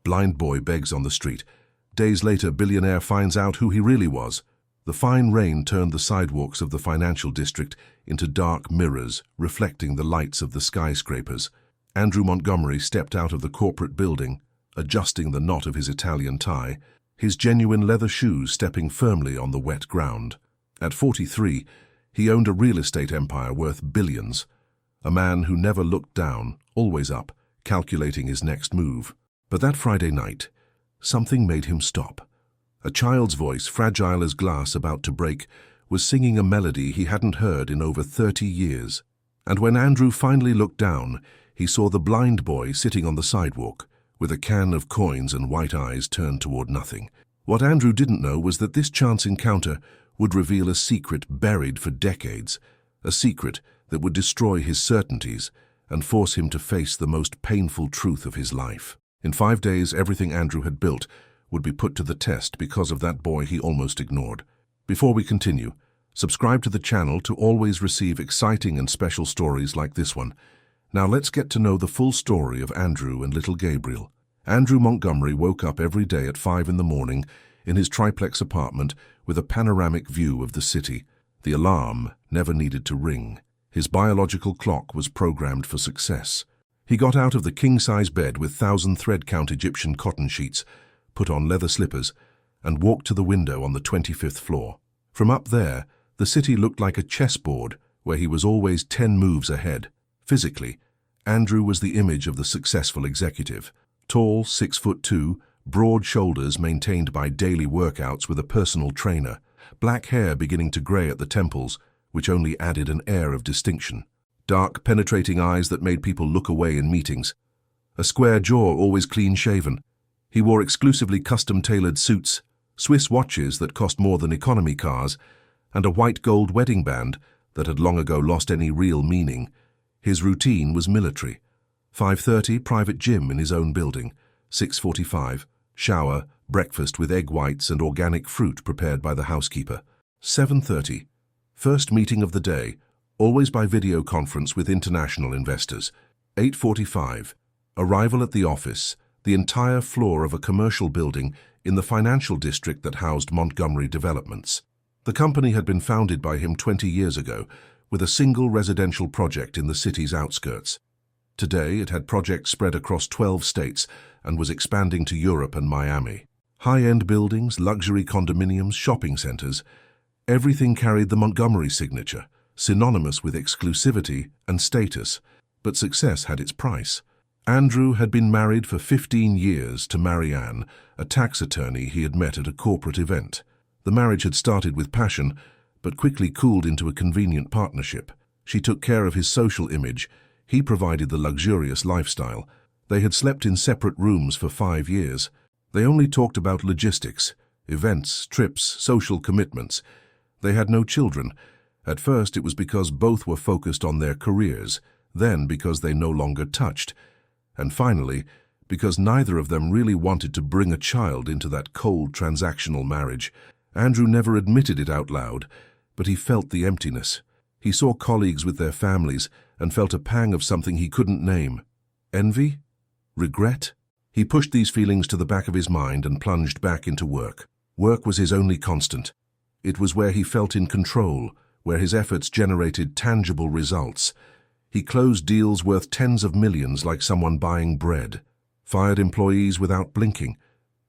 Blind boy begs on the street. Days later, billionaire finds out who he really was. The fine rain turned the sidewalks of the financial district into dark mirrors, reflecting the lights of the skyscrapers. Andrew Montgomery stepped out of the corporate building, adjusting the knot of his Italian tie, his genuine leather shoes stepping firmly on the wet ground. At 43, he owned a real estate empire worth billions. A man who never looked down, always up, calculating his next move. But that Friday night, something made him stop. A child's voice, fragile as glass about to break, was singing a melody he hadn't heard in over 30 years. And when Andrew finally looked down, he saw the blind boy sitting on the sidewalk, with a can of coins and white eyes turned toward nothing. What Andrew didn't know was that this chance encounter would reveal a secret buried for decades, a secret that would destroy his certainties and force him to face the most painful truth of his life. In 5 days, everything Andrew had built would be put to the test because of that boy he almost ignored. Before we continue, subscribe to the channel to always receive exciting and special stories like this one. Now let's get to know the full story of Andrew and little Gabriel. Andrew Montgomery woke up every day at 5 in the morning in his triplex apartment with a panoramic view of the city. The alarm never needed to ring. His biological clock was programmed for success. He got out of the king-size bed with 1,000 thread-count Egyptian cotton sheets, put on leather slippers, and walked to the window on the 25th floor. From up there, the city looked like a chessboard where he was always 10 moves ahead. Physically, Andrew was the image of the successful executive. Tall, 6'2", broad shoulders maintained by daily workouts with a personal trainer, black hair beginning to grey at the temples, which only added an air of distinction. Dark, penetrating eyes that made people look away in meetings. A square jaw always clean-shaven. He wore exclusively custom-tailored suits, Swiss watches that cost more than economy cars, and a white gold wedding band that had long ago lost any real meaning. His routine was military. 5:30, private gym in his own building. 6:45, shower, breakfast with egg whites and organic fruit prepared by the housekeeper. 7:30, first meeting of the day, always by video conference with international investors. 8:45, arrival at the office, the entire floor of a commercial building in the financial district that housed Montgomery Developments. The company had been founded by him 20 years ago, with a single residential project in the city's outskirts. Today, it had projects spread across 12 states and was expanding to Europe and Miami. High-end buildings, luxury condominiums, shopping centers, everything carried the Montgomery signature, synonymous with exclusivity and status, but success had its price. Andrew had been married for 15 years to Marianne, a tax attorney he had met at a corporate event. The marriage had started with passion, but quickly cooled into a convenient partnership. She took care of his social image. He provided the luxurious lifestyle. They had slept in separate rooms for 5 years. They only talked about logistics, events, trips, social commitments. They had no children. At first, it was because both were focused on their careers, then because they no longer touched, and finally, because neither of them really wanted to bring a child into that cold transactional marriage. Andrew never admitted it out loud, but he felt the emptiness. He saw colleagues with their families and felt a pang of something he couldn't name. Envy? Regret? He pushed these feelings to the back of his mind and plunged back into work. Work was his only constant. It was where he felt in control, where his efforts generated tangible results. He closed deals worth tens of millions like someone buying bread, fired employees without blinking,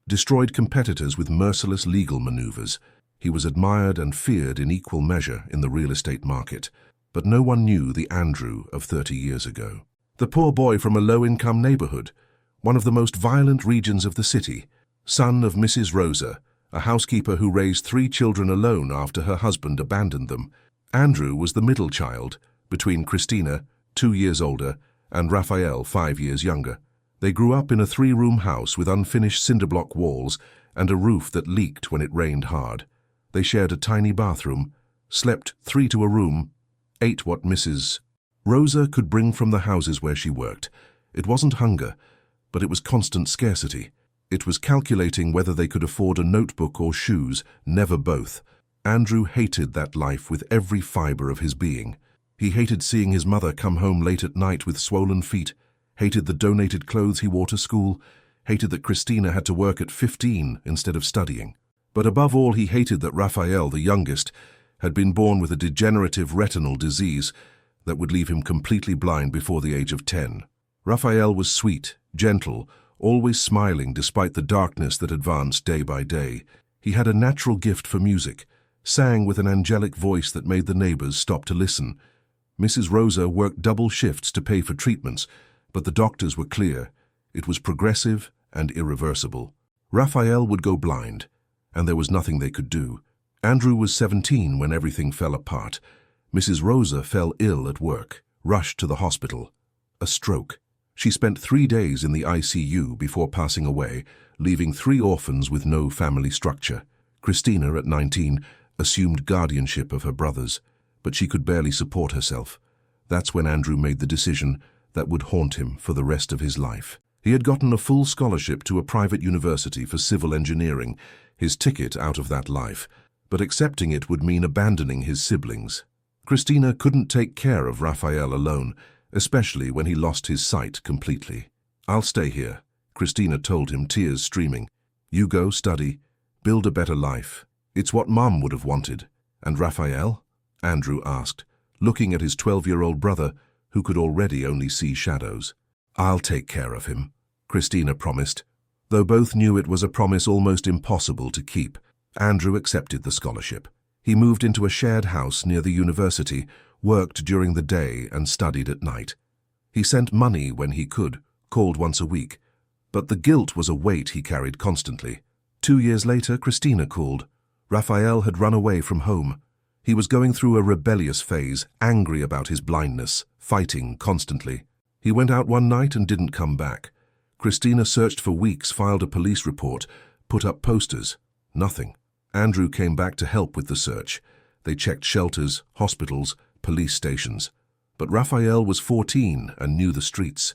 destroyed competitors with merciless legal maneuvers. He was admired and feared in equal measure in the real estate market, but no one knew the Andrew of 30 years ago. The poor boy from a low-income neighborhood, one of the most violent regions of the city, son of Mrs. Rosa, a housekeeper who raised 3 children alone after her husband abandoned them. Andrew was the middle child, between Christina, 2 years older, and Raphael, 5 years younger. They grew up in a 3-room house with unfinished cinderblock walls and a roof that leaked when it rained hard. They shared a tiny bathroom, slept 3 to a room, ate what Mrs. Rosa could bring from the houses where she worked. It wasn't hunger, but it was constant scarcity. It was calculating whether they could afford a notebook or shoes, never both. Andrew hated that life with every fiber of his being. He hated seeing his mother come home late at night with swollen feet, hated the donated clothes he wore to school, hated that Christina had to work at 15 instead of studying. But above all, he hated that Raphael, the youngest, had been born with a degenerative retinal disease that would leave him completely blind before the age of 10. Raphael was sweet, gentle, always smiling despite the darkness that advanced day by day. He had a natural gift for music, sang with an angelic voice that made the neighbors stop to listen. Mrs. Rosa worked double shifts to pay for treatments, but the doctors were clear. It was progressive and irreversible. Raphael would go blind, and there was nothing they could do. Andrew was 17 when everything fell apart. Mrs. Rosa fell ill at work, rushed to the hospital. A stroke. She spent 3 days in the ICU before passing away, leaving 3 orphans with no family structure. Christina, at 19, assumed guardianship of her brothers, but she could barely support herself. That's when Andrew made the decision that would haunt him for the rest of his life. He had gotten a full scholarship to a private university for civil engineering, his ticket out of that life, but accepting it would mean abandoning his siblings. Christina couldn't take care of Raphael alone, especially when he lost his sight completely. "I'll stay here," Christina told him, tears streaming. "You go, study, build a better life. It's what Mom would have wanted." "And Raphael?" Andrew asked, looking at his 12-year-old brother, who could already only see shadows. "I'll take care of him," Christina promised, though both knew it was a promise almost impossible to keep. Andrew accepted the scholarship. He moved into a shared house near the university, worked during the day and studied at night. He sent money when he could, called once a week, but the guilt was a weight he carried constantly. 2 years later, Christina called. Raphael had run away from home. He was going through a rebellious phase, angry about his blindness, fighting constantly. He went out one night and didn't come back. Christina searched for weeks, filed a police report, put up posters. Nothing. Andrew came back to help with the search. They checked shelters, hospitals, police stations. But Raphael was 14 and knew the streets.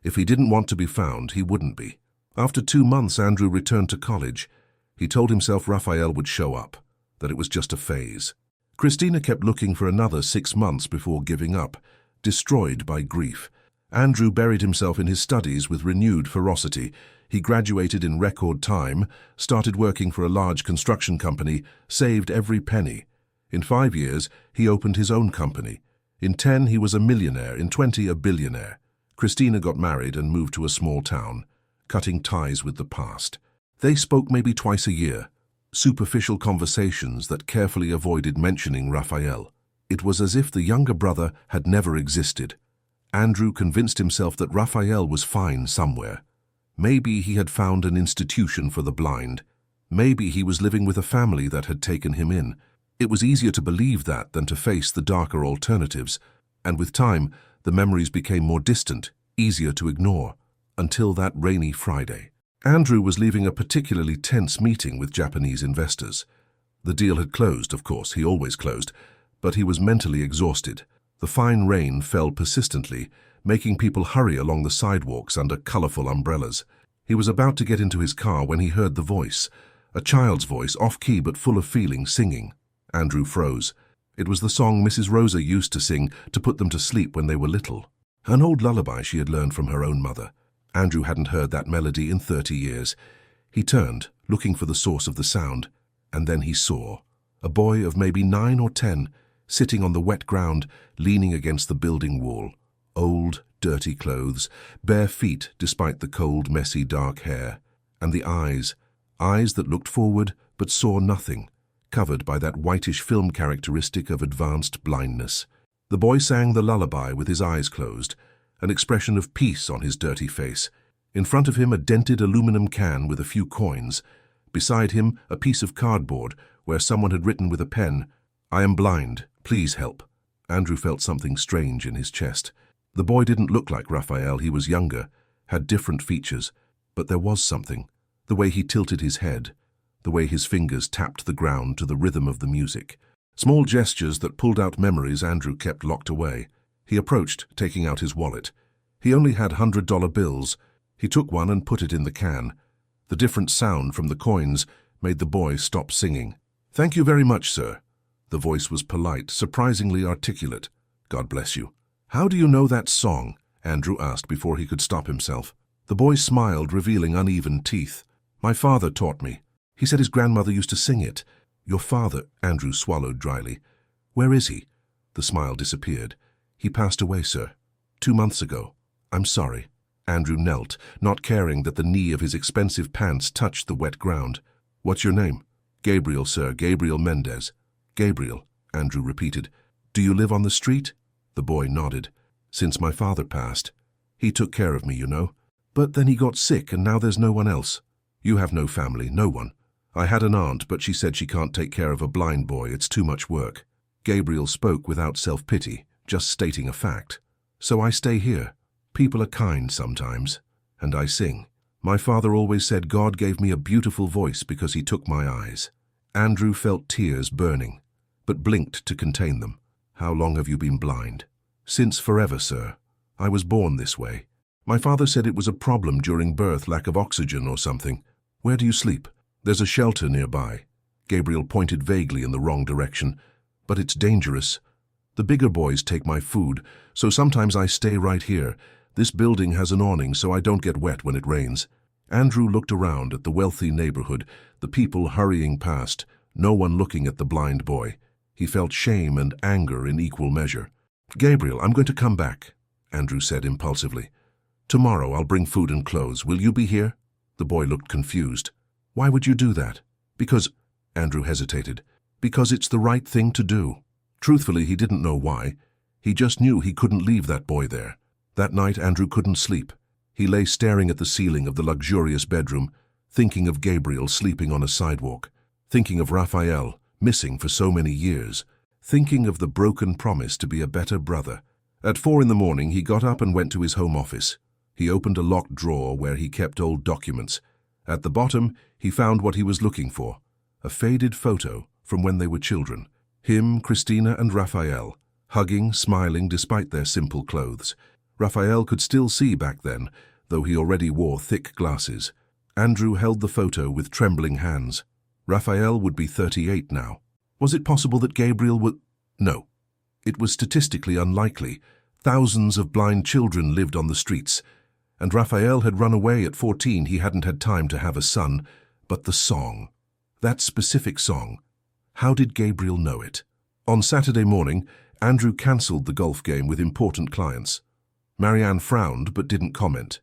If he didn't want to be found, he wouldn't be. After 2 months, Andrew returned to college. He told himself Raphael would show up, that it was just a phase. Christina kept looking for another 6 months before giving up, destroyed by grief. Andrew buried himself in his studies with renewed ferocity. He graduated in record time, started working for a large construction company, saved every penny. In 5 years, he opened his own company. In 10, he was a millionaire. In 20, a billionaire. Christina got married and moved to a small town, cutting ties with the past. They spoke maybe twice a year, superficial conversations that carefully avoided mentioning Raphael. It was as if the younger brother had never existed. Andrew convinced himself that Raphael was fine somewhere. Maybe he had found an institution for the blind. Maybe he was living with a family that had taken him in. It was easier to believe that than to face the darker alternatives, and with time, the memories became more distant, easier to ignore, until that rainy Friday. Andrew was leaving a particularly tense meeting with Japanese investors. The deal had closed, of course, he always closed, but he was mentally exhausted. The fine rain fell persistently, making people hurry along the sidewalks under colorful umbrellas. He was about to get into his car when he heard the voice, a child's voice, off-key but full of feeling, singing. Andrew froze. It was the song Mrs. Rosa used to sing to put them to sleep when they were little. An old lullaby she had learned from her own mother. Andrew hadn't heard that melody in 30 years. He turned, looking for the source of the sound, and then he saw a boy of maybe 9 or 10, sitting on the wet ground, leaning against the building wall. Old, dirty clothes, bare feet despite the cold, messy, dark hair. And the eyes that looked forward but saw nothing, covered by that whitish film characteristic of advanced blindness. The boy sang the lullaby with his eyes closed, an expression of peace on his dirty face. In front of him, a dented aluminum can with a few coins. Beside him, a piece of cardboard where someone had written with a pen, "I am blind, please help." Andrew felt something strange in his chest. The boy didn't look like Raphael. He was younger, had different features, but there was something. The way he tilted his head, the way his fingers tapped the ground to the rhythm of the music. Small gestures that pulled out memories Andrew kept locked away. He approached, taking out his wallet. He only had $100 bills. He took one and put it in the can. The different sound from the coins made the boy stop singing. "Thank you very much, sir." The voice was polite, surprisingly articulate. "God bless you." "How do you know that song?" Andrew asked before he could stop himself. The boy smiled, revealing uneven teeth. My father taught me. He said his grandmother used to sing it. Your father, Andrew swallowed dryly. Where is he? The smile disappeared. He passed away, sir. 2 months ago. I'm sorry. Andrew knelt, not caring that the knee of his expensive pants touched the wet ground. What's your name? Gabriel, sir. Gabriel Mendez. Gabriel, Andrew repeated. Do you live on the street? The boy nodded. Since my father passed. He took care of me, you know. But then he got sick and now there's no one else. You have no family, no one. I had an aunt, but she said she can't take care of a blind boy. It's too much work. Gabriel spoke without self-pity, just stating a fact. So I stay here. People are kind sometimes. And I sing. My father always said God gave me a beautiful voice because he took my eyes. Andrew felt tears burning, but blinked to contain them. How long have you been blind? Since forever, sir. I was born this way. My father said it was a problem during birth, lack of oxygen or something. Where do you sleep? There's a shelter nearby. Gabriel pointed vaguely in the wrong direction. But it's dangerous. The bigger boys take my food, so sometimes I stay right here. This building has an awning so I don't get wet when it rains. Andrew looked around at the wealthy neighborhood, the people hurrying past, no one looking at the blind boy. He felt shame and anger in equal measure. Gabriel, I'm going to come back, Andrew said impulsively. Tomorrow I'll bring food and clothes. Will you be here? The boy looked confused. Why would you do that? Because, Andrew hesitated, because it's the right thing to do. Truthfully, he didn't know why. He just knew he couldn't leave that boy there. That night, Andrew couldn't sleep. He lay staring at the ceiling of the luxurious bedroom, thinking of Gabriel sleeping on a sidewalk, thinking of Raphael, missing for so many years, thinking of the broken promise to be a better brother. At 4 in the morning, he got up and went to his home office. He opened a locked drawer where he kept old documents. At the bottom, he found what he was looking for, a faded photo from when they were children. Him, Christina, and Raphael, hugging, smiling despite their simple clothes. Raphael could still see back then, though he already wore thick glasses. Andrew held the photo with trembling hands. Raphael would be 38 now. Was it possible that Gabriel would... No. It was statistically unlikely. Thousands of blind children lived on the streets. And Raphael had run away at 14. He hadn't had time to have a son. But the song. That specific song. How did Gabriel know it? On Saturday morning, Andrew cancelled the golf game with important clients. Marianne frowned but didn't comment.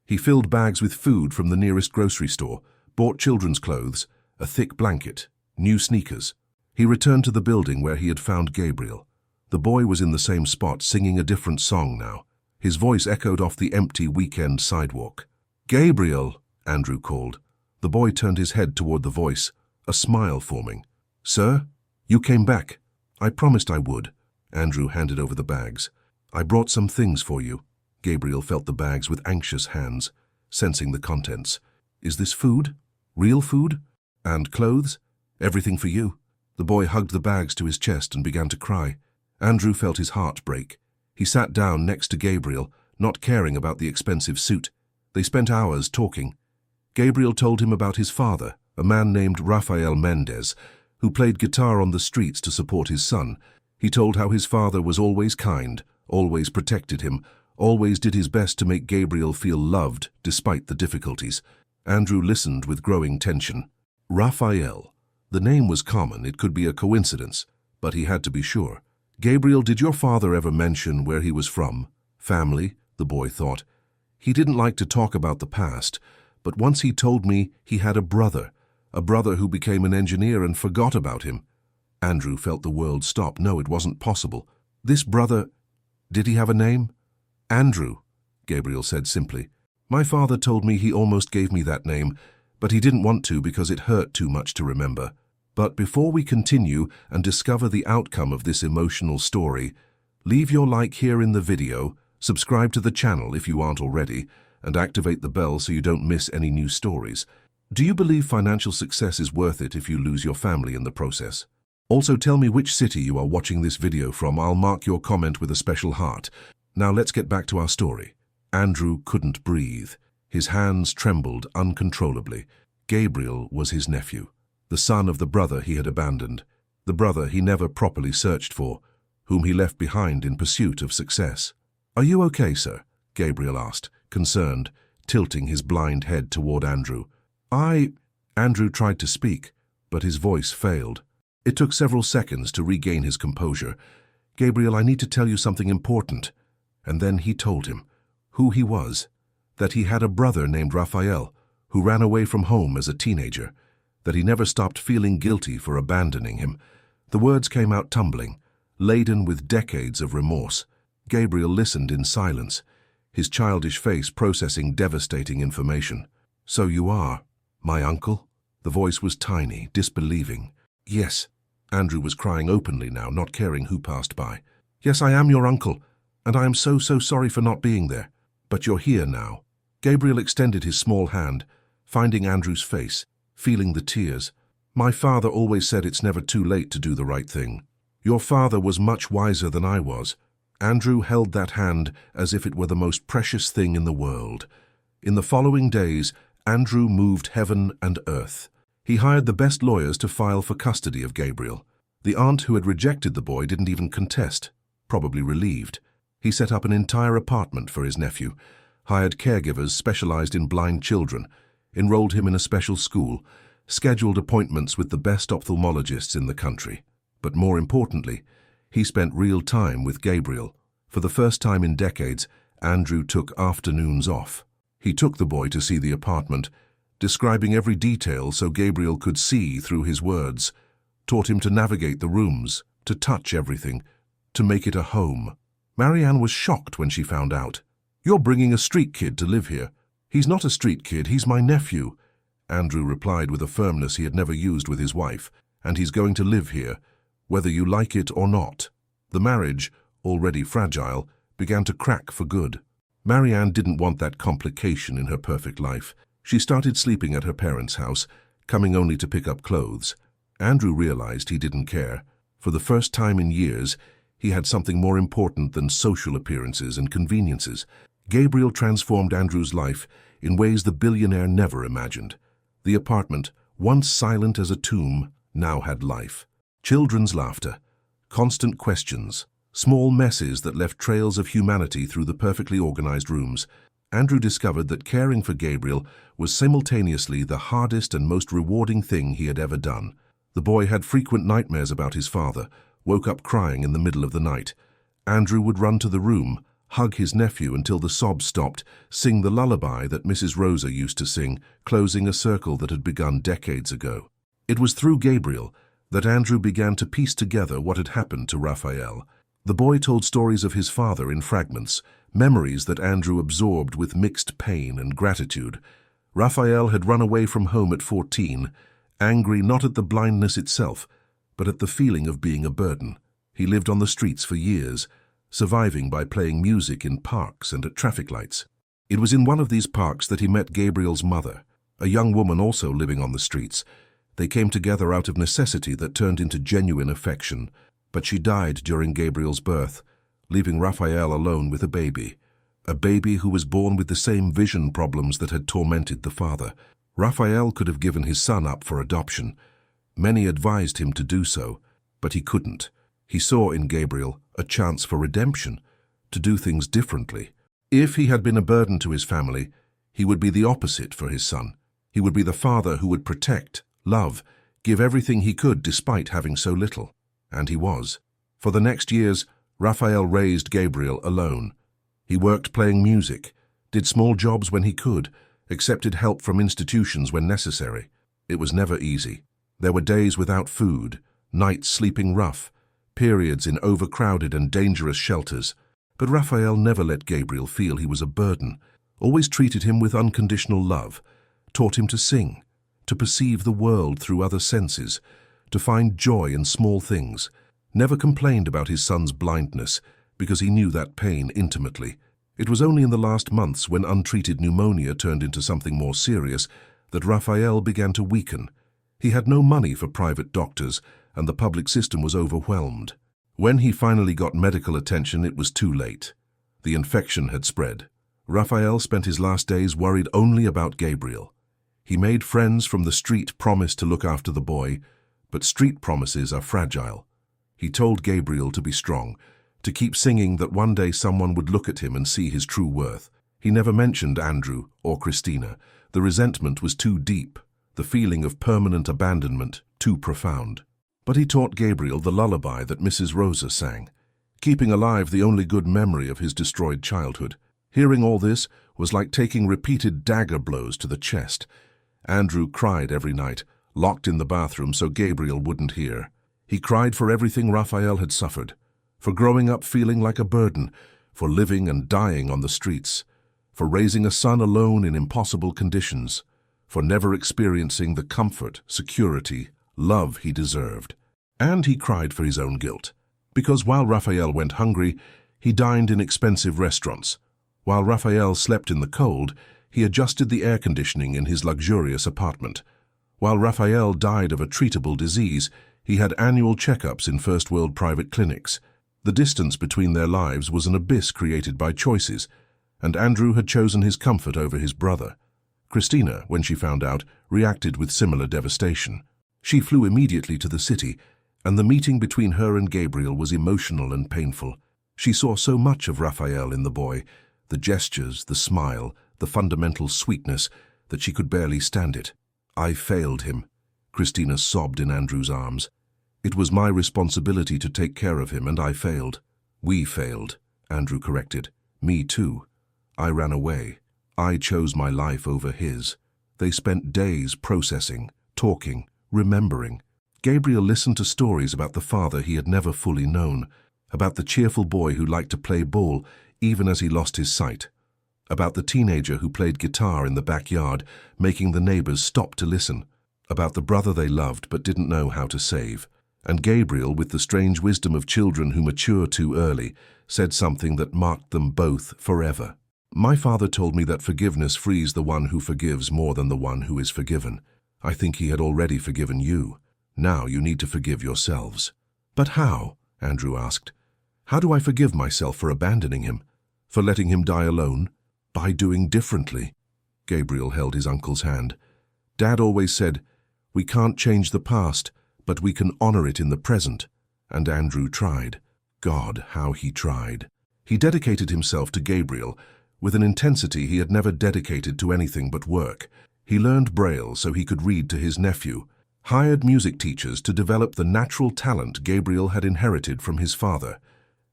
He filled bags with food from the nearest grocery store, bought children's clothes, a thick blanket, new sneakers. He returned to the building where he had found Gabriel. The boy was in the same spot, singing a different song now. His voice echoed off the empty weekend sidewalk. Gabriel, Andrew called. The boy turned his head toward the voice, a smile forming. Sir, you came back. I promised I would. Andrew handed over the bags. I brought some things for you. Gabriel felt the bags with anxious hands, sensing the contents. Is this food? Real food? And clothes? Everything for you. The boy hugged the bags to his chest and began to cry. Andrew felt his heart break. He sat down next to Gabriel, not caring about the expensive suit. They spent hours talking. Gabriel told him about his father, a man named Raphael Mendez, who played guitar on the streets to support his son. He told how his father was always kind, always protected him, always did his best to make Gabriel feel loved despite the difficulties. Andrew listened with growing tension. Raphael. The name was common, it could be a coincidence, but he had to be sure. Gabriel, did your father ever mention where he was from? Family, the boy thought. He didn't like to talk about the past, but once he told me he had a brother who became an engineer and forgot about him. Andrew felt the world stop. No, it wasn't possible. This brother, did he have a name? Andrew, Gabriel said simply. My father told me he almost gave me that name, but he didn't want to because it hurt too much to remember. But before we continue and discover the outcome of this emotional story, leave your like here in the video, subscribe to the channel if you aren't already, and activate the bell so you don't miss any new stories. Do you believe financial success is worth it if you lose your family in the process? Also tell me which city you are watching this video from. I'll mark your comment with a special heart. Now let's get back to our story. Andrew couldn't breathe. His hands trembled uncontrollably. Gabriel was his nephew, the son of the brother he had abandoned, the brother he never properly searched for, whom he left behind in pursuit of success. Are you okay, sir? Gabriel asked, concerned, tilting his blind head toward Andrew. Andrew tried to speak, but his voice failed. It took several seconds to regain his composure. "Gabriel, I need to tell you something important." And then he told him who he was, that he had a brother named Raphael who ran away from home as a teenager, that he never stopped feeling guilty for abandoning him. The words came out tumbling, laden with decades of remorse. Gabriel listened in silence, his childish face processing devastating information. "So you are my uncle?" The voice was tiny, disbelieving. "Yes." Andrew was crying openly now, not caring who passed by. "Yes, I am your uncle, and I am so sorry for not being there. But you're here now." Gabriel extended his small hand, finding Andrew's face, feeling the tears. "My father always said it's never too late to do the right thing. Your father was much wiser than I was." Andrew held that hand as if it were the most precious thing in the world. In the following days, Andrew moved heaven and earth. He hired the best lawyers to file for custody of Gabriel. The aunt who had rejected the boy didn't even contest, probably relieved. He set up an entire apartment for his nephew, hired caregivers specialized in blind children, enrolled him in a special school, scheduled appointments with the best ophthalmologists in the country. But more importantly, he spent real time with Gabriel. For the first time in decades, Andrew took afternoons off. He took the boy to see the apartment, describing every detail so Gabriel could see through his words, taught him to navigate the rooms, to touch everything, to make it a home. Marianne was shocked when she found out. "You're bringing a street kid to live here." "He's not a street kid, he's my nephew," Andrew replied with a firmness he had never used with his wife. "And he's going to live here, whether you like it or not." The marriage, already fragile, began to crack for good. Marianne didn't want that complication in her perfect life. She started sleeping at her parents' house, coming only to pick up clothes. Andrew realized he didn't care. For the first time in years, he had something more important than social appearances and conveniences. Gabriel transformed Andrew's life in ways the billionaire never imagined. The apartment, once silent as a tomb, now had life. Children's laughter, constant questions, small messes that left trails of humanity through the perfectly organized rooms. Andrew discovered that caring for Gabriel was simultaneously the hardest and most rewarding thing he had ever done. The boy had frequent nightmares about his father, woke up crying in the middle of the night. Andrew would run to the room, hug his nephew until the sobs stopped, sing the lullaby that Mrs. Rosa used to sing, closing a circle that had begun decades ago. It was through Gabriel that Andrew began to piece together what had happened to Raphael. The boy told stories of his father in fragments, memories that Andrew absorbed with mixed pain and gratitude. Raphael had run away from home at 14, angry not at the blindness itself, but at the feeling of being a burden. He lived on the streets for years, surviving by playing music in parks and at traffic lights. It was in one of these parks that he met Gabriel's mother, a young woman also living on the streets. They came together out of necessity that turned into genuine affection, but she died during Gabriel's birth, leaving Raphael alone with a baby who was born with the same vision problems that had tormented the father. Raphael could have given his son up for adoption. Many advised him to do so, but he couldn't. He saw in Gabriel a chance for redemption, to do things differently. If he had been a burden to his family, he would be the opposite for his son. He would be the father who would protect, love, give everything he could despite having so little. And he was. For the next years, Raphael raised Gabriel alone. He worked playing music, did small jobs when he could, accepted help from institutions when necessary. It was never easy. There were days without food, nights sleeping rough, periods in overcrowded and dangerous shelters. But Raphael never let Gabriel feel he was a burden, always treated him with unconditional love, taught him to sing, to perceive the world through other senses, to find joy in small things, never complained about his son's blindness because he knew that pain intimately. It was only in the last months, when untreated pneumonia turned into something more serious, that Raphael began to weaken. He had no money for private doctors, and the public system was overwhelmed. When he finally got medical attention, it was too late. The infection had spread. Raphael spent his last days worried only about Gabriel. He made friends from the street, promised to look after the boy, but street promises are fragile. He told Gabriel to be strong, to keep singing, that one day someone would look at him and see his true worth. He never mentioned Andrew or Christina. The resentment was too deep, the feeling of permanent abandonment too profound. But he taught Gabriel the lullaby that Mrs. Rosa sang, keeping alive the only good memory of his destroyed childhood. Hearing all this was like taking repeated dagger blows to the chest. Andrew cried every night, locked in the bathroom so Gabriel wouldn't hear. He cried for everything Raphael had suffered, for growing up feeling like a burden, for living and dying on the streets, for raising a son alone in impossible conditions, for never experiencing the comfort, security, love he deserved. And he cried for his own guilt, because while Raphael went hungry, he dined in expensive restaurants. While Raphael slept in the cold, he adjusted the air conditioning in his luxurious apartment. While Raphael died of a treatable disease, he had annual checkups in first-world private clinics. The distance between their lives was an abyss created by choices, and Andrew had chosen his comfort over his brother. Christina, when she found out, reacted with similar devastation. She flew immediately to the city, and the meeting between her and Gabriel was emotional and painful. She saw so much of Raphael in the boy, the gestures, the smile, the fundamental sweetness, that she could barely stand it. "I failed him," Christina sobbed in Andrew's arms. "It was my responsibility to take care of him, and I failed." "We failed," Andrew corrected. "Me too. I ran away. I chose my life over his." They spent days processing, talking, remembering. Gabriel listened to stories about the father he had never fully known, about the cheerful boy who liked to play ball even as he lost his sight, about the teenager who played guitar in the backyard, making the neighbors stop to listen, about the brother they loved but didn't know how to save. And Gabriel, with the strange wisdom of children who mature too early, said something that marked them both forever. "My father told me that forgiveness frees the one who forgives more than the one who is forgiven. I think he had already forgiven you. Now you need to forgive yourselves." "But how?" Andrew asked. "How do I forgive myself for abandoning him, for letting him die alone?" "By doing differently." Gabriel held his uncle's hand. "Dad always said, we can't change the past, but we can honor it in the present." And Andrew tried. God, how he tried. He dedicated himself to Gabriel with an intensity he had never dedicated to anything but work. He learned Braille so he could read to his nephew, hired music teachers to develop the natural talent Gabriel had inherited from his father,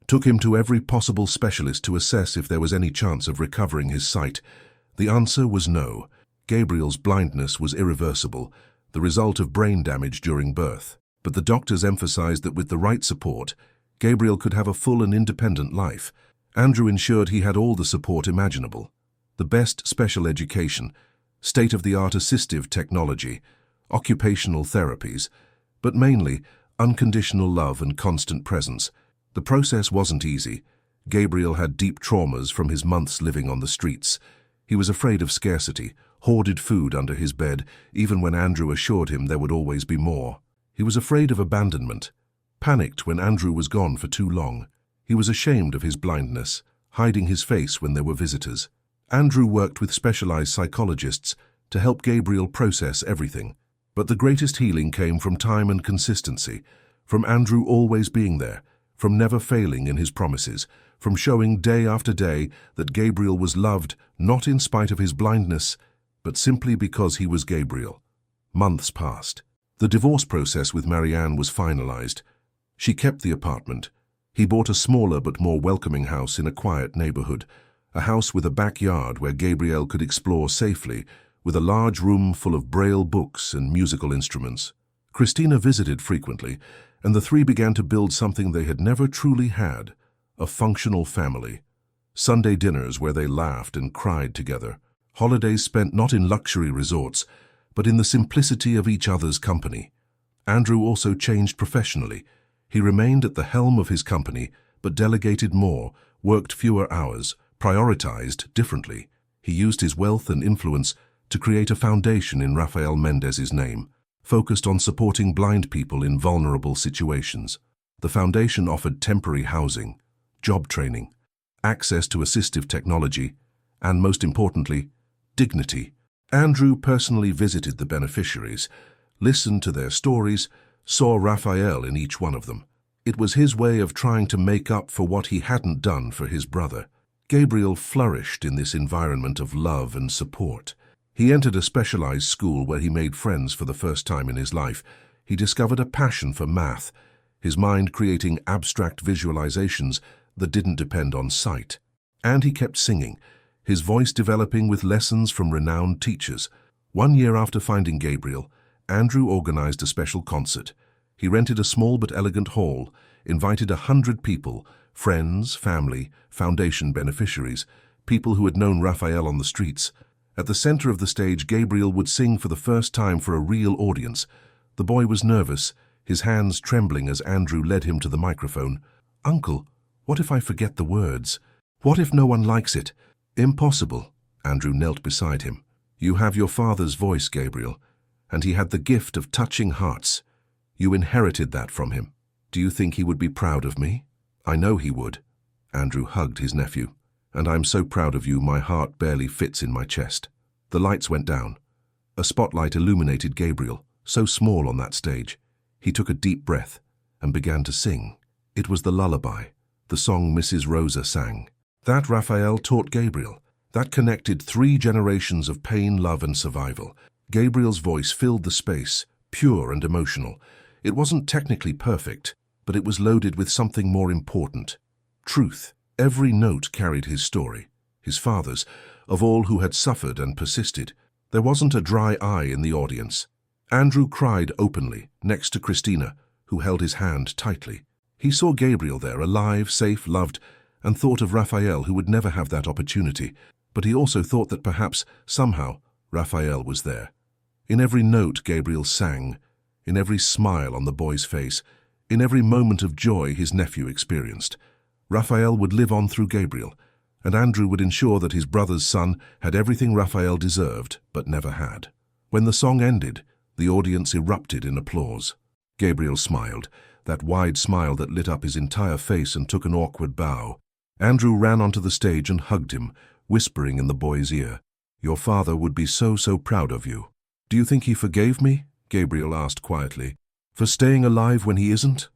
took him to every possible specialist to assess if there was any chance of recovering his sight. The answer was no. Gabriel's blindness was irreversible, the result of brain damage during birth. But the doctors emphasized that with the right support, Gabriel could have a full and independent life. Andrew ensured he had all the support imaginable. The best special education, state-of-the-art assistive technology, occupational therapies, but mainly unconditional love and constant presence. The process wasn't easy. Gabriel had deep traumas from his months living on the streets. He was afraid of scarcity, hoarded food under his bed, even when Andrew assured him there would always be more. He was afraid of abandonment, panicked when Andrew was gone for too long. He was ashamed of his blindness, hiding his face when there were visitors. Andrew worked with specialized psychologists to help Gabriel process everything. But the greatest healing came from time and consistency, from Andrew always being there, from never failing in his promises, from showing day after day that Gabriel was loved not in spite of his blindness, but simply because he was Gabriel. Months passed. The divorce process with Marianne was finalized. She kept the apartment. He bought a smaller but more welcoming house in a quiet neighborhood, a house with a backyard where Gabriel could explore safely, with a large room full of Braille books and musical instruments. Christina visited frequently, and the three began to build something they had never truly had, a functional family. Sunday dinners where they laughed and cried together. Holidays spent not in luxury resorts, but in the simplicity of each other's company. Andrew also changed professionally. He remained at the helm of his company, but delegated more, worked fewer hours, prioritized differently. He used his wealth and influence to create a foundation in Rafael Mendez's name, focused on supporting blind people in vulnerable situations. The foundation offered temporary housing, job training, access to assistive technology, and most importantly, dignity. Andrew personally visited the beneficiaries, listened to their stories, saw Raphael in each one of them. It was his way of trying to make up for what he hadn't done for his brother. Gabriel flourished in this environment of love and support. He entered a specialized school where he made friends for the first time in his life. He discovered a passion for math, his mind creating abstract visualizations that didn't depend on sight. And he kept singing, his voice developing with lessons from renowned teachers. 1 year after finding Gabriel, Andrew organized a special concert. He rented a small but elegant hall, invited 100 people, friends, family, foundation beneficiaries, people who had known Raphael on the streets. At the center of the stage, Gabriel would sing for the first time for a real audience. The boy was nervous, his hands trembling as Andrew led him to the microphone. "Uncle, what if I forget the words? What if no one likes it?" "Impossible." Andrew knelt beside him. "You have your father's voice, Gabriel, and he had the gift of touching hearts. You inherited that from him. Do you think he would be proud of me?" "I know he would." Andrew hugged his nephew. "And I'm so proud of you, my heart barely fits in my chest." The lights went down. A spotlight illuminated Gabriel, so small on that stage. He took a deep breath and began to sing. It was the lullaby, the song Mrs. Rosa sang. That Raphael taught Gabriel. That connected 3 generations of pain, love, and survival. Gabriel's voice filled the space, pure and emotional. It wasn't technically perfect, but it was loaded with something more important: truth. Every note carried his story, his father's, of all who had suffered and persisted. There wasn't a dry eye in the audience. Andrew cried openly, next to Christina, who held his hand tightly. He saw Gabriel there, alive, safe, loved, and thought of Raphael, who would never have that opportunity. But he also thought that perhaps, somehow, Raphael was there. In every note Gabriel sang, in every smile on the boy's face, in every moment of joy his nephew experienced, Raphael would live on through Gabriel, and Andrew would ensure that his brother's son had everything Raphael deserved but never had. When the song ended, the audience erupted in applause. Gabriel smiled, that wide smile that lit up his entire face, and took an awkward bow. Andrew ran onto the stage and hugged him, whispering in the boy's ear, "Your father would be so proud of you." "Do you think he forgave me?" Gabriel asked quietly. "For staying alive when he isn't?"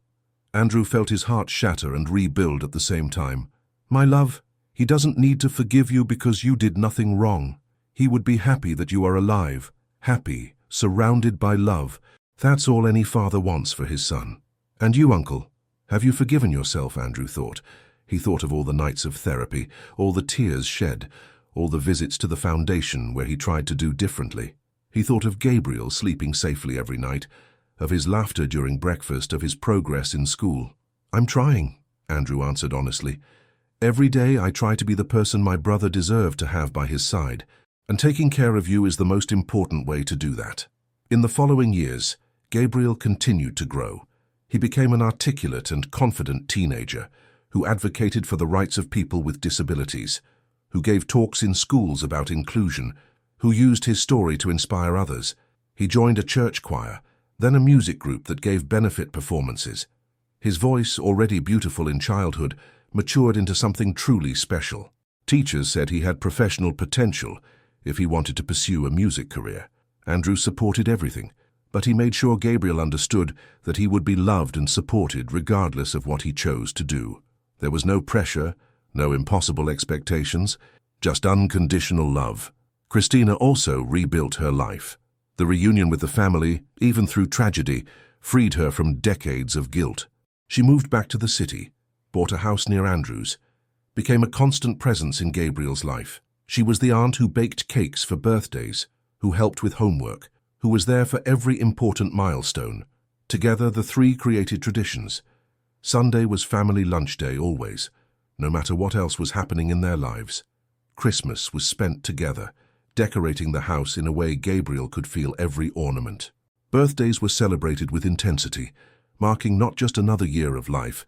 Andrew felt his heart shatter and rebuild at the same time. "My love, he doesn't need to forgive you because you did nothing wrong. He would be happy that you are alive, happy, surrounded by love. That's all any father wants for his son." "And you, Uncle, have you forgiven yourself?" Andrew thought. He thought of all the nights of therapy, all the tears shed, all the visits to the foundation where he tried to do differently. He thought of Gabriel sleeping safely every night, of his laughter during breakfast, of his progress in school. "I'm trying," Andrew answered honestly. "Every day I try to be the person my brother deserved to have by his side, and taking care of you is the most important way to do that." In the following years, Gabriel continued to grow. He became an articulate and confident teenager who advocated for the rights of people with disabilities, who gave talks in schools about inclusion, who used his story to inspire others. He joined a church choir, then a music group that gave benefit performances. His voice, already beautiful in childhood, matured into something truly special. Teachers said he had professional potential if he wanted to pursue a music career. Andrew supported everything, but he made sure Gabriel understood that he would be loved and supported regardless of what he chose to do. There was no pressure, no impossible expectations, just unconditional love. Christina also rebuilt her life. The reunion with the family, even through tragedy, freed her from decades of guilt. She moved back to the city, bought a house near Andrew's, became a constant presence in Gabriel's life. She was the aunt who baked cakes for birthdays, who helped with homework, who was there for every important milestone. Together, the 3 created traditions. Sunday was family lunch day always, no matter what else was happening in their lives. Christmas was spent together, decorating the house in a way Gabriel could feel every ornament. Birthdays were celebrated with intensity, marking not just another year of life,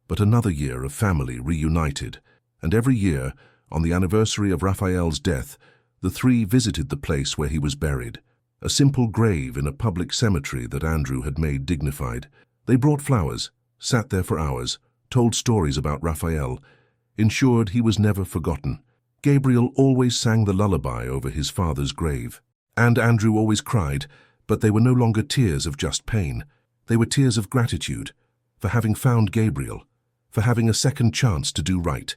but another year of family reunited. And every year, on the anniversary of Raphael's death, the 3 visited the place where he was buried, a simple grave in a public cemetery that Andrew had made dignified. They brought flowers, sat there for hours, told stories about Raphael, ensured he was never forgotten. Gabriel always sang the lullaby over his father's grave. And Andrew always cried, but they were no longer tears of just pain. They were tears of gratitude for having found Gabriel, for having a second chance to do right,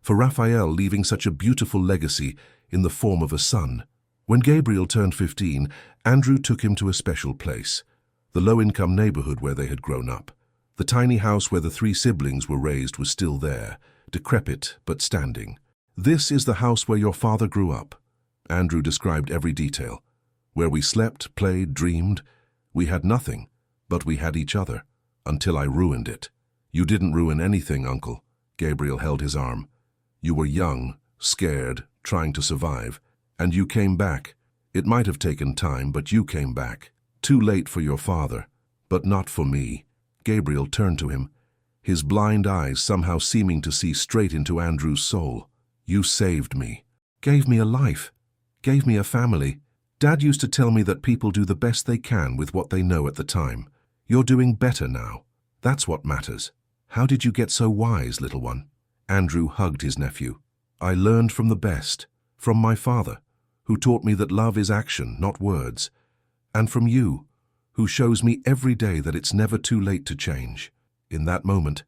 for Raphael leaving such a beautiful legacy in the form of a son. When Gabriel turned 15, Andrew took him to a special place, the low-income neighborhood where they had grown up. The tiny house where the 3 siblings were raised was still there, decrepit but standing. "This is the house where your father grew up." Andrew described every detail. "Where we slept, played, dreamed. We had nothing, but we had each other, until I ruined it." "You didn't ruin anything, Uncle." Gabriel held his arm. "You were young, scared, trying to survive, and you came back. It might have taken time, but you came back. Too late for your father, but not for me." Gabriel turned to him, his blind eyes somehow seeming to see straight into Andrew's soul. "You saved me, gave me a life, gave me a family. Dad used to tell me that people do the best they can with what they know at the time. You're doing better now. That's what matters. How did you get so wise, little one?" Andrew hugged his nephew. "I learned from the best, from my father, who taught me that love is action, not words, and from you, who shows me every day that it's never too late to change." In that moment,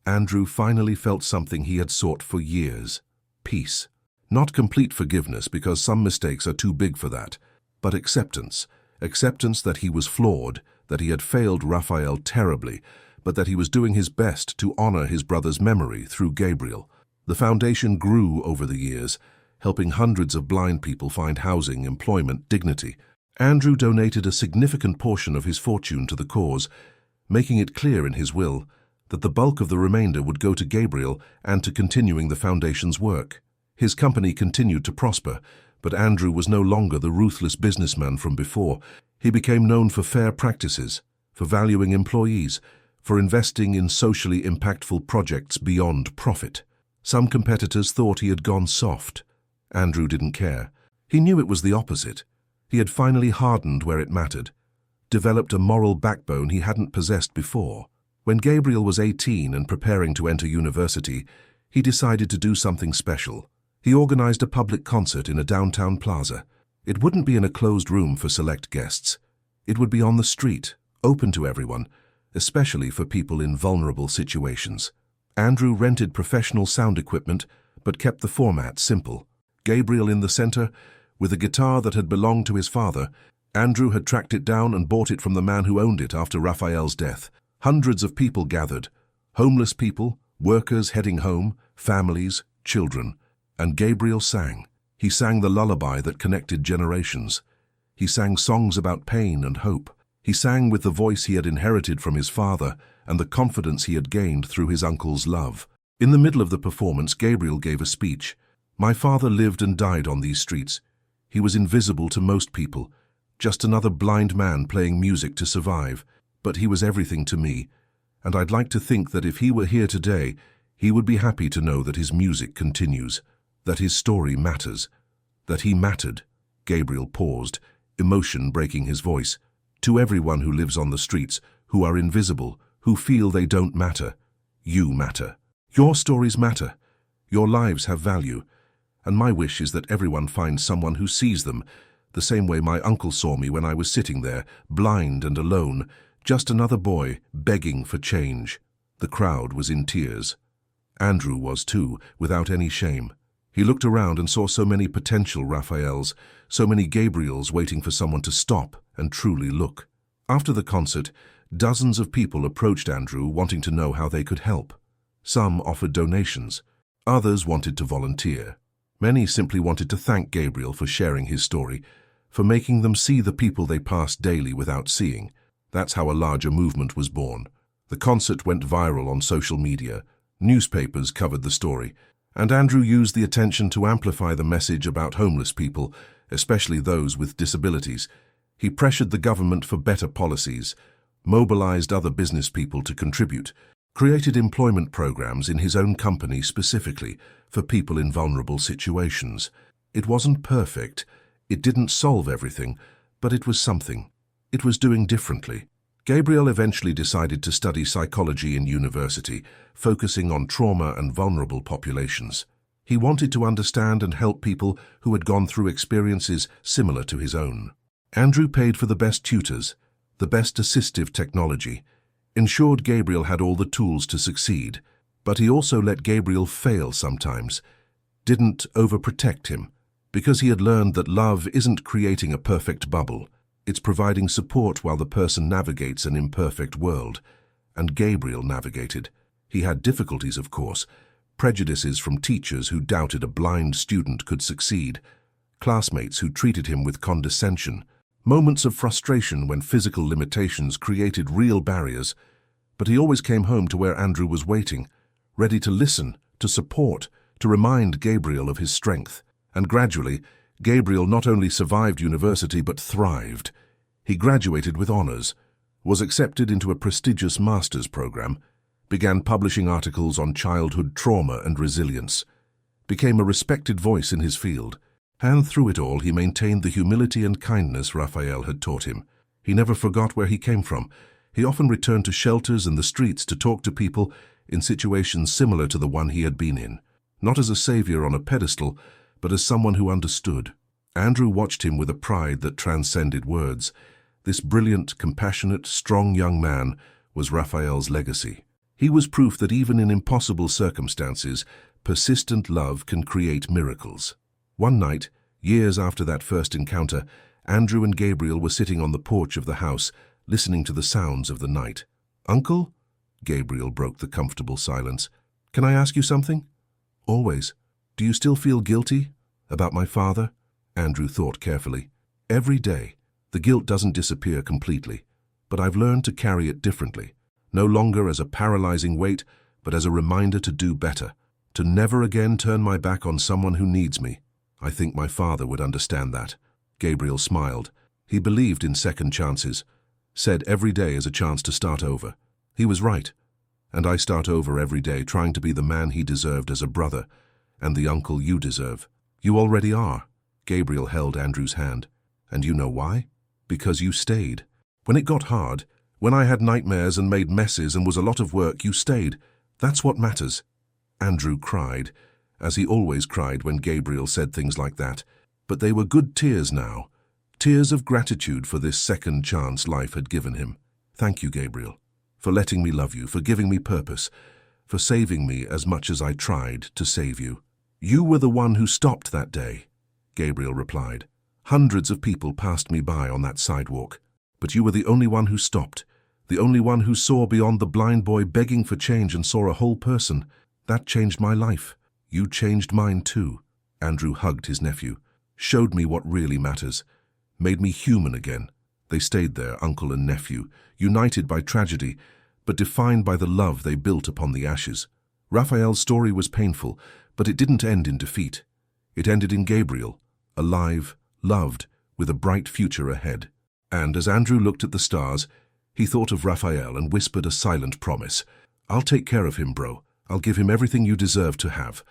Andrew finally felt something he had sought for years: peace. Not complete forgiveness, because some mistakes are too big for that, but acceptance. Acceptance that he was flawed, that he had failed Raphael terribly, but that he was doing his best to honor his brother's memory through Gabriel. The foundation grew over the years, helping hundreds of blind people find housing, employment, dignity. Andrew donated a significant portion of his fortune to the cause, making it clear in his will that the bulk of the remainder would go to Gabriel and to continuing the foundation's work. His company continued to prosper, but Andrew was no longer the ruthless businessman from before. He became known for fair practices, for valuing employees, for investing in socially impactful projects beyond profit. Some competitors thought he had gone soft. Andrew didn't care. He knew it was the opposite. He had finally hardened where it mattered, developed a moral backbone he hadn't possessed before. When Gabriel was 18 and preparing to enter university, he decided to do something special. He organized a public concert in a downtown plaza. It wouldn't be in a closed room for select guests. It would be on the street, open to everyone, especially for people in vulnerable situations. Andrew rented professional sound equipment, but kept the format simple. Gabriel in the center, with a guitar that had belonged to his father. Andrew had tracked it down and bought it from the man who owned it after Raphael's death. Hundreds of people gathered, homeless people, workers heading home, families, children. And Gabriel sang. He sang the lullaby that connected generations. He sang songs about pain and hope. He sang with the voice he had inherited from his father and the confidence he had gained through his uncle's love. In the middle of the performance, Gabriel gave a speech. "My father lived and died on these streets. He was invisible to most people, just another blind man playing music to survive. But he was everything to me, and I'd like to think that if he were here today, he would be happy to know that his music continues, that his story matters, that he mattered." Gabriel paused, emotion breaking his voice. "To everyone who lives on the streets, who are invisible, who feel they don't matter, you matter. Your stories matter. Your lives have value. And my wish is that everyone finds someone who sees them, the same way my uncle saw me when I was sitting there, blind and alone, just another boy begging for change." The crowd was in tears. Andrew was too, without any shame. He looked around and saw so many potential Raphaels, so many Gabriels waiting for someone to stop and truly look. After the concert, dozens of people approached Andrew wanting to know how they could help. Some offered donations. Others wanted to volunteer. Many simply wanted to thank Gabriel for sharing his story, for making them see the people they passed daily without seeing. That's how a larger movement was born. The concert went viral on social media. Newspapers covered the story, and Andrew used the attention to amplify the message about homeless people, especially those with disabilities. He pressured the government for better policies, mobilized other business people to contribute, created employment programs in his own company specifically for people in vulnerable situations. It wasn't perfect, it didn't solve everything, but it was something. It was doing differently. Gabriel eventually decided to study psychology in university, focusing on trauma and vulnerable populations. He wanted to understand and help people who had gone through experiences similar to his own. Andrew paid for the best tutors, the best assistive technology, ensured Gabriel had all the tools to succeed. But he also let Gabriel fail sometimes, didn't overprotect him, because he had learned that love isn't creating a perfect bubble. It's providing support while the person navigates an imperfect world. And Gabriel navigated. He had difficulties, of course, prejudices from teachers who doubted a blind student could succeed, classmates who treated him with condescension, moments of frustration when physical limitations created real barriers. But he always came home to where Andrew was waiting, ready to listen, to support, to remind Gabriel of his strength. And gradually, Gabriel not only survived university but thrived. He graduated with honors, was accepted into a prestigious master's program, began publishing articles on childhood trauma and resilience, became a respected voice in his field, and through it all he maintained the humility and kindness Raphael had taught him. He never forgot where he came from. He often returned to shelters and the streets to talk to people in situations similar to the one he had been in, not as a savior on a pedestal, but as someone who understood. Andrew watched him with a pride that transcended words. This brilliant, compassionate, strong young man was Raphael's legacy. He was proof that even in impossible circumstances, persistent love can create miracles. One night, years after that first encounter, Andrew and Gabriel were sitting on the porch of the house, listening to the sounds of the night. "Uncle?" Gabriel broke the comfortable silence. "Can I ask you something?" "Always. Do you still feel guilty about my father?" Andrew thought carefully. "Every day. The guilt doesn't disappear completely, but I've learned to carry it differently, no longer as a paralyzing weight, but as a reminder to do better, to never again turn my back on someone who needs me. I think my father would understand that." Gabriel smiled. He believed in second chances, said every day is a chance to start over. He was right, and I start over every day trying to be the man he deserved as a brother, and the uncle you deserve. You already are. Gabriel held Andrew's hand. And you know why? Because you stayed. When it got hard, when I had nightmares and made messes and was a lot of work, you stayed. That's what matters. Andrew cried, as he always cried when Gabriel said things like that. But they were good tears now, tears of gratitude for this second chance life had given him. Thank you, Gabriel, for letting me love you, for giving me purpose, for saving me as much as I tried to save you. You were the one who stopped that day, Gabriel replied. Hundreds of people passed me by on that sidewalk, but you were the only one who stopped, the only one who saw beyond the blind boy begging for change and saw a whole person. That changed my life. You changed mine too. Andrew hugged his nephew, showed me what really matters, made me human again. They stayed there, uncle and nephew, united by tragedy, but defined by the love they built upon the ashes. Raphael's story was painful, but it didn't end in defeat. It ended in Gabriel, alive, loved, with a bright future ahead. And as Andrew looked at the stars, he thought of Raphael and whispered a silent promise. I'll take care of him, bro. I'll give him everything you deserve to have.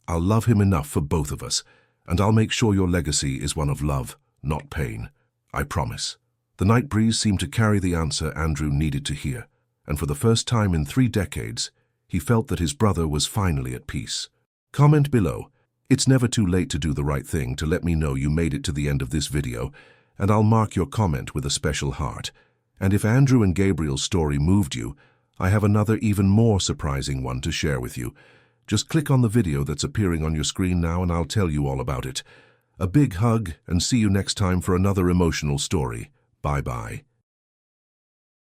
I'll love him enough for both of us, and I'll make sure your legacy is one of love, not pain. I promise. The night breeze seemed to carry the answer Andrew needed to hear, and for the first time in 3 decades, he felt that his brother was finally at peace. Comment below. It's never too late to do the right thing to let me know you made it to the end of this video, and I'll mark your comment with a special heart. And if Andrew and Gabriel's story moved you, I have another even more surprising one to share with you. Just click on the video that's appearing on your screen now and I'll tell you all about it. A big hug and see you next time for another emotional story. Bye-bye.